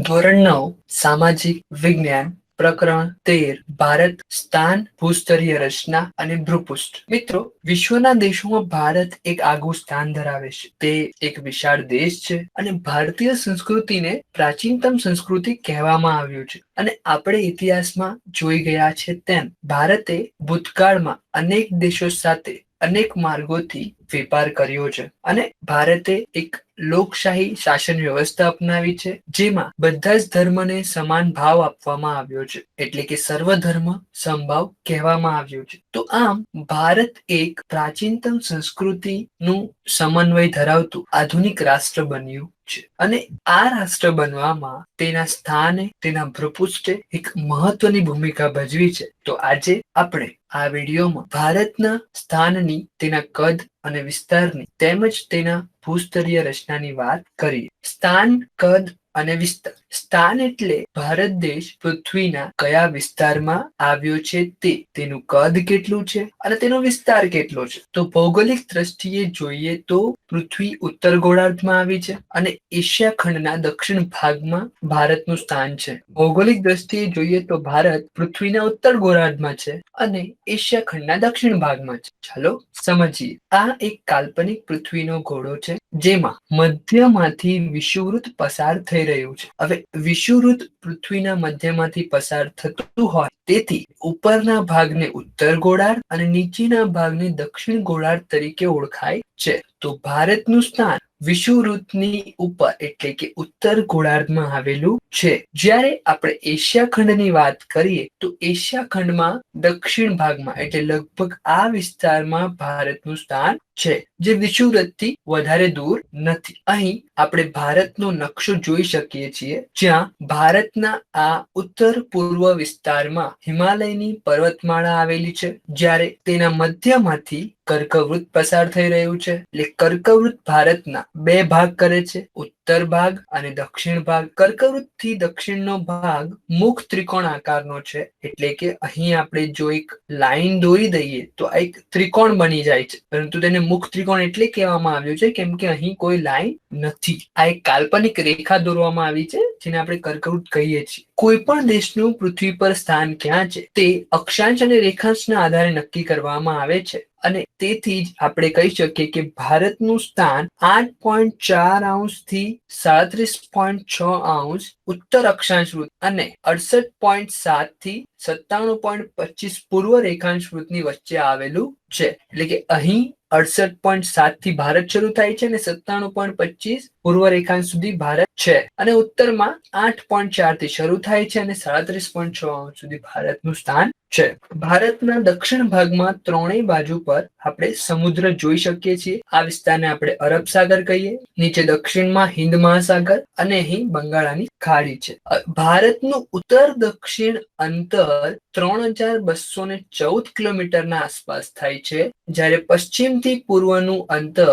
ધોરણ 9 સામાજિક વિજ્ઞાન પ્રકરણ 13 ભારત સ્થાન ભૂસ્તરીય રચના અને ભૂપૃષ્ઠ. મિત્રો, વિશ્વના દેશોમાં ભારત એક આગવું સ્થાન ધરાવે છે. તે એક વિશાળ દેશ છે અને ભારતીય સંસ્કૃતિને પ્રાચીનતમ સંસ્કૃતિ કહેવામાં આવ્યું છે. અને આપણે ઇતિહાસમાં જોઈ ગયા છે તેમ ભારતે ભૂતકાળમાં અનેક દેશો સાથે અનેક માર્ગોથી વેપાર કર્યો છે અને ભારતે એક લોકશાહી શાસન વ્યવસ્થા અપનાવી છે, જેમાં બધા જ ધર્મને સમાન ભાવ આપવામાં આવ્યો છે, એટલે કે સર્વધર્મ સમભાવ કહેવામાં આવ્યું છે. તો આમ ભારત એક પ્રાચીનતમ સંસ્કૃતિનું સમન્વય ધરાવતું આધુનિક રાષ્ટ્ર બન્યું છે અને આ રાષ્ટ્ર બનવામાં તેના સ્થાને તેના ભૂપૃષ્ઠે એક મહત્વની ભૂમિકા ભજવી છે. તો આજે આપણે આ વિડીયોમાં ભારતના સ્થાનની, તેના કદ અને વિસ્તારની તેમજ તેના ભૂસ્તરીય રચનાની વાત કરીએ. સ્થાન, કદ અને વિસ્તાર. સ્થાન એટલે ભારત દેશ પૃથ્વીના કયા વિસ્તારમાં આવ્યો છે તે, તેનું કદ કેટલું છે અને તેનો વિસ્તાર કેટલો છે. તો ભૌગોલિક દ્રષ્ટિએ જોઈએ તો પૃથ્વી ઉત્તર ગોળાર્ધમાં આવી છે અને એશિયા ખંડના દક્ષિણ ભાગમાં ભારતનું સ્થાન છે. ભૌગોલિક દ્રષ્ટિએ જોઈએ તો ભારત પૃથ્વીના ઉત્તર ગોળાર્ધમાં છે અને એશિયા ખંડના દક્ષિણ ભાગમાં છે. ચાલો સમજીએ. આ એક કાલ્પનિક પૃથ્વીનો ઘોડો છે, જેમાં મધ્યમાંથી વિષુવવૃત્ત પસાર થઈ રહ્યું છે. હવે વિષુવવૃત્ત પૃથ્વીના મધ્યમાંથી પસાર થતું હોય તેથી ઉપરના ભાગને ઉત્તર ગોળાર્ધ અને નીચેના ભાગને દક્ષિણ ગોળાર્ધ તરીકે ઓળખાય છે. તો ભારતનું સ્થાન વિષુવવૃત્તની ઉપર એટલે કે ઉત્તર ગોળાર્ધમાં આવેલું છે. જ્યારે આપણે એશિયા ખંડની વાત કરીએ તો એશિયા ખંડમાં દક્ષિણ ભાગમાં એટલે લગભગ આ વિસ્તારમાં ભારતનું સ્થાન છે, જે વિષુવવૃત્તથી વધારે દૂર નથી. અહીં આપણે ભારતનો નકશો જોઈ શકીએ છીએ, જ્યાં ભારતના આ ઉત્તર પૂર્વ વિસ્તારમાં હિમાલયની પર્વતમાળા આવેલી છે, જ્યારે તેના મધ્યમાંથી કર્કવૃત્ત પસાર થઈ રહ્યું છે. એટલે કર્કવૃત્ત ભારતના બે ભાગ કરે છે, ઉત્તર ભાગ અને દક્ષિણ ભાગ. કર્કવૃત્તથી દક્ષિણનો ભાગ મુખ ત્રિકોણ આકારનો છે, એટલે કે અહીં આપણે જો એક લાઈન દોરી દઈએ તો આ એક ત્રિકોણ બની જાય છે, પરંતુ તેને મુખ ત્રિકોણ એટલે કહેવામાં આવ્યું છે કેમ કે અહીં કોઈ લાઈન નથી. આ એક કાલ્પનિક રેખા દોરવામાં આવી છે, જેને આપણે કર્કવૃત્ત કહીએ છીએ. કોઈ પણ દેશનું પૃથ્વી પર સ્થાન ક્યાં છે તે અક્ષાંશ અને રેખાંશના આધારે નક્કી કરવામાં આવે છે અને તેથી જ આપણે કહી શકીએ કે ભારતનું સ્થાન 8.4 થી 37.6 ઉત્તર અક્ષાંશ વૃત્ત અને 68.7 થી 97.25 પૂર્વ રેખાંશ વૃત્તની વચ્ચે આવેલું છે. એટલે કે અહીં 68.7 થી ભારત શરૂ થાય છે અને 97.25 પૂર્વ રેખાંશ સુધી ભારત છે અને ઉત્તરમાં 8.4 થી શરૂ થાય છે અને 37.6 સુધી ભારતનું સ્થાન છે. ભારતના દક્ષિણ ભાગમાં ત્રણેય બાજુ પર આપણે સમુદ્ર જોઈ શકીએ છીએ. આ વિસ્તારને આપણે અરબ સાગર કહીએ. નીચે દક્ષિણમાં હિન્દ મહાસાગર અને અહીં બંગાળાની ખાડી છે. ભારતનું ઉત્તર દક્ષિણ અંતર 3214 કિલોમીટરના આસપાસ થાય છે, જ્યારે પશ્ચિમથી પૂર્વનું અંતર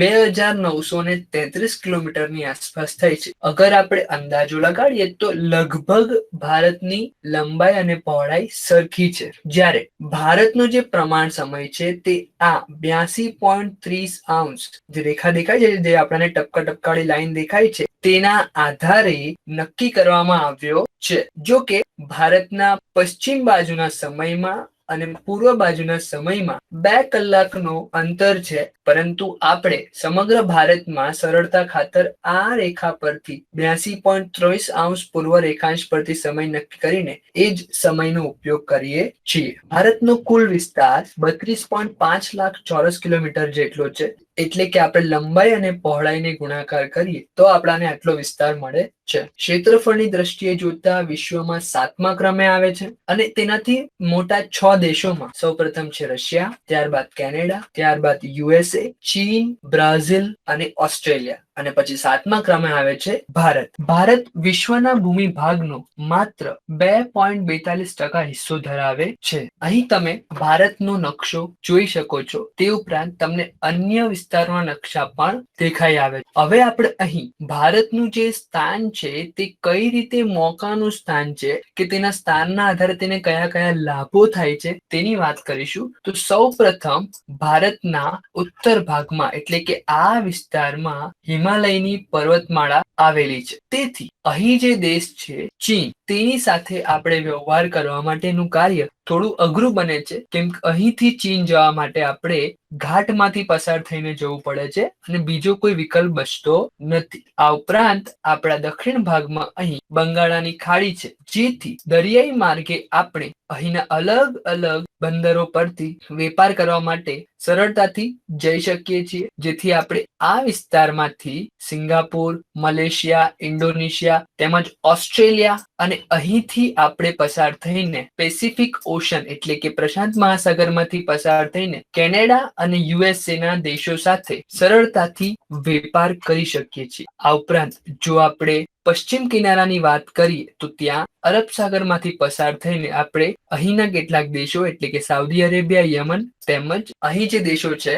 2933 કિલોમીટરની આસપાસ થાય છે. અગર આપણે અંદાજો લગાડીએ તો લગભગ ભારતની લંબાઈ અને પહોળાઈ સરખી છે, જ્યારે ભારતનો જે પ્રમાણ સમય છે તે આ 82.30 જે રેખા દેખાય છે, જે આપણને ટપકા ટપકાવાળી લાઈન દેખાય છે, તેના આધારે નક્કી કરવામાં આવ્યો છે. જો કે ભારતના પશ્ચિમ બાજુના સમયમાં અને પૂર્વ બાજુના સમયમાં 2 કલાકનો અંતર છે, પરંતુ આપણે સમગ્ર ભારતમાં સરળતા ખાતર આ રેખા પરથી 82.30 પૂર્વ રેખાંશ પરથી સમય નક્કી કરીને એ જ સમયનો ઉપયોગ કરીએ છીએ. ભારતનો કુલ વિસ્તાર 32.5 લાખ ચોરસ કિલોમીટર જેટલો છે, એટલે કે આપણે લંબાઈ અને પહોળાઈને ગુણાકાર કરીએ તો આપણને આટલો વિસ્તાર મળે છે. ક્ષેત્રફળની દ્રષ્ટિએ જોતા વિશ્વમાં 7મા ક્રમે આવે છે અને તેનાથી મોટા 6 દેશોમાં સૌપ્રથમ છે રશિયા, ત્યારબાદ કેનેડા, ત્યારબાદ USA, ચીન, બ્રાઝિલ અને ઓસ્ટ્રેલિયા અને પછી 7મા ક્રમે આવે છે ભારત. ભારત વિશ્વના ભૂમિ ભાગનો માત્ર 2.42% હિસ્સો ધરાવે છે. અહીં તમે ભારતનો નકશો જોઈ શકો છો. તે ઉપરાંત તમને અન્ય વિસ્તારના નકશા પણ દેખાઈ આવે છે. હવે આપણે અહીં ભારતનું જે સ્થાન છે તે કઈ રીતે મોકાનું સ્થાન છે કે તેના સ્થાનના આધારે તેને કયા કયા લાભો થાય છે તેની વાત કરીશું. તો સૌ પ્રથમ ભારતના ઉત્તર ભાગમાં એટલે કે આ વિસ્તારમાં હિમાલયની પર્વતમાળા આવેલી છે. તેથી અહીં જે દેશ છે ચીન, તેની સાથે આપણે વ્યવહાર કરવા માટેનું કાર્ય થોડું અઘરું બને છે, કેમ કે અહીંથી ચીન જવા માટે આપણે ઘાટમાંથી પસાર થઈને જવું પડે છે અને બીજો કોઈ વિકલ્પ બચતો નથી. આ ઉપરાંત આપણા દક્ષિણ ભાગમાં અહીં બંગાળાની ખાડી છે, જેથી દરિયાઈ માર્ગે આપણે અહીંના અલગ અલગ બંદરો પરથી વેપાર કરવા માટે સરળતાથી જઈ શકીએ છીએ, જેથી આપણે આ વિસ્તારમાંથી સિંગાપુર, મલેશિયા, ઇન્ડોનેશિયા તેમજ ઓસ્ટ્રેલિયા અને અહીંથી આપણે પસાર થઈને પેસિફિક ઓશન એટલે કે પ્રશાંત મહાસાગરમાંથી પસાર થઈને કેનેડા અને યુએસએ ના દેશો સાથે સરળતાથી વેપાર કરી શકીએ છીએ. આ ઉપરાંત જો આપણે પશ્ચિમ કિનારાની વાત કરીએ તો ત્યાં અરબ સાગરમાંથી પસાર થઈને આપણે અહીંના કેટલાક દેશો એટલે કે સાઉદી અરેબિયા, યમન તેમજ અહીં જે દેશો છે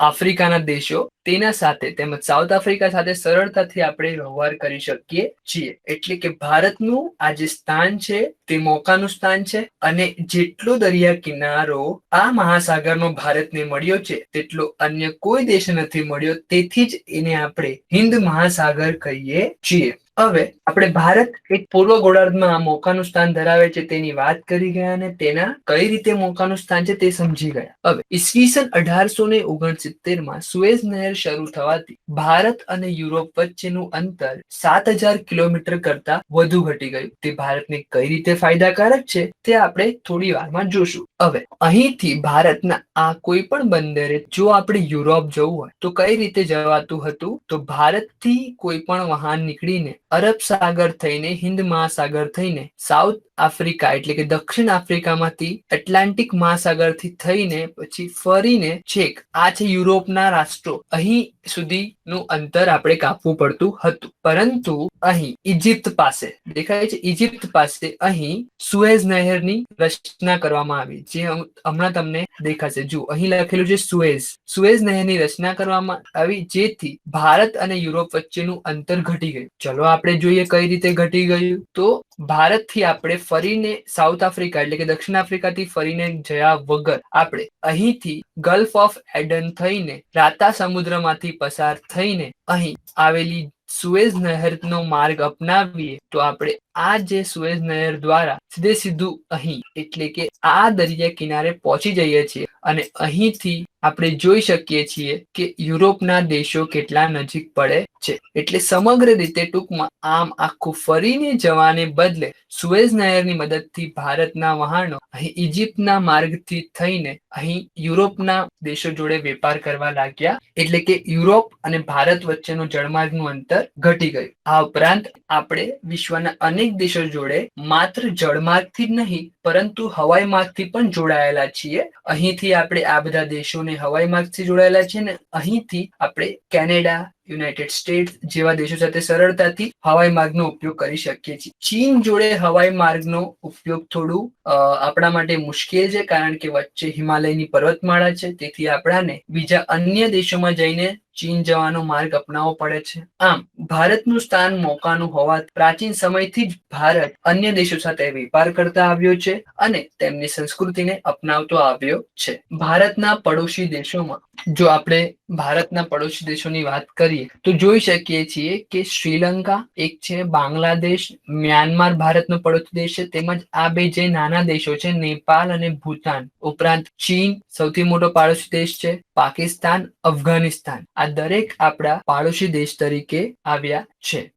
આફ્રિકાના દેશો તેના સાથે તેમજ સાઉથ આફ્રિકા સાથે સરળતાથી આપણે વ્યવહાર કરી શકીએ છીએ. એટલે કે ભારતનું આ જે સ્થાન છે તે મોકાનું સ્થાન છે અને જેટલો દરિયા કિનારો આ મહાસાગરનો ભારતને મળ્યો છે તેટલો અન્ય કોઈ દેશ નથી મળ્યો, તેથી જ એને આપણે હિન્દ મહાસાગર કહીએ છીએ. હવે આપણે ભારત એક પૂર્વ ગોળાર્ધમાં મોકાનું સ્થાન ધરાવે છે તેની વાત કરી ગયા અને તેના કઈ રીતે મોકાનું સ્થાન છે તે સમજી ગયા. હવે ઈસવીસન 1869 સુએઝ નહેર શરૂ થવાથી ભારત અને યુરોપ વચ્ચેનું અંતર 7,000 કિલોમીટર કરતા વધુ ઘટી ગયું. તે ભારતને કઈ રીતે ફાયદાકારક છે તે આપણે થોડી વારમાં જોશું. હવે અહીંથી ભારતના આ કોઈ પણ બંદરે જો આપણે યુરોપ જવું હોય તો કઈ રીતે જવાતું હતું? તો ભારતથી કોઈ પણ વાહન નીકળીને અરબ સાગર થઈને હિન્દ મહાસાગર થઈને સાઉથ આફ્રિકા એટલે કે દક્ષિણ આફ્રિકામાંથી એટલાન્ટિક મહાસાગરથી થઈને પછી ફરીને છેક આ છે યુરોપના રાષ્ટ્રો અહીં સુધીનું અંતર આપણે કાપવું પડતું હતું. પરંતુ અહીં ઇજિપ્ત પાસે દેખાય છે, ઇજિપ્ત પાસે અહીં સુએઝ નહેરની રચના કરવામાં આવી, જે હમણાં તમને દેખાશે. જો અહીં લખેલું છે સુએઝ નહેરની રચના કરવામાં આવી, જેથી ભારત અને યુરોપ વચ્ચેનું અંતર ઘટી ગયું. ચલો આપણે જોઈએ કઈ રીતે ઘટી ગયું. તો ભારતથી આપણે ફરીને સાઉથ આફ્રિકા એટલે કે દક્ષિણ આફ્રિકાથી ફરીને જયા વગર આપણે અહીંથી ગલ્ફ ઓફ એડન થઈને રાતા સમુદ્રમાંથી પસાર થઈને અહીં આવેલી સુએઝ નહેરનો માર્ગ અપનાવીએ તો આપણે આ જે સુએઝ નહેર દ્વારા સીધું અહીં એટલે કે આ દરિયા કિનારે પહોંચી જઈએ છીએ અને અહીંથી આપણે જોઈ શકીએ છીએ કે યુરોપના દેશો કેટલા નજીક પડે છે. એટલે સમગ્ર રીતે ટૂંકમાં આમ આખું ફરીને જવાને બદલે સુએઝ નહેરની મદદથી ભારતના વહાણો અહીં ઇજિપ્તના માર્ગથી થઈને અહીં યુરોપના દેશો જોડે વેપાર કરવા લાગ્યા, એટલે કે યુરોપ અને ભારત વચ્ચેનું જળમાર્ગનું અંતર ઘટી ગયું. આ ઉપરાંત આપણે વિશ્વના અનેક દેશો જોડે માત્ર જળમાર્ગથી જ નહીં પરંતુ હવાઈ માર્ગથી પણ જોડાયેલા છીએ. અહીંથી આપણે આ બધા દેશોને હવાઈ માર્ગથી જોડાયેલા છીએ ને અહીંથી આપણે કેનેડા, યુનાઇટેડ સ્ટેટ્સ જેવા દેશો સાથે સરળતાથી હવાઈ માર્ગનો ઉપયોગ કરી શકીએ છીએ. ચીન જોડે હવાઈ માર્ગનો ઉપયોગ થોડું આપણા માટે મુશ્કેલ છે, કારણ કે વચ્ચે હિમાલયની પર્વતમાળા છે, તેથી આપણાને બીજા અન્ય દેશોમાં જઈને ચીન જવાનો માર્ગ અપનાવવો પડે છે. આમ ભારતનું સ્થાન મોકાનું હોવાથી પ્રાચીન સમયથી જ ભારત અન્ય દેશો સાથે વેપાર કરતા આવ્યો છે અને તેમની સંસ્કૃતિને અપનાવતો આવ્યો છે. ભારતના પડોશી દેશોમાં જો આપણે ભારતના પડોશી દેશોની વાત કરીએ તો જોઈ શકીએ છીએ કે શ્રીલંકા એક છે, બાંગ્લાદેશ, મ્યાનમાર ભારતનો પડોશી દેશ છે, તેમજ આ બે જે નાના દેશો છે નેપાલ અને ભૂતાન, ઉપરાંત ચીન સૌથી મોટો પાડોશી દેશ છે, પાકિસ્તાન, અફઘાનિસ્તાન આ દરેક આપણા પાડોશી દેશ તરીકે આવ્યા છે.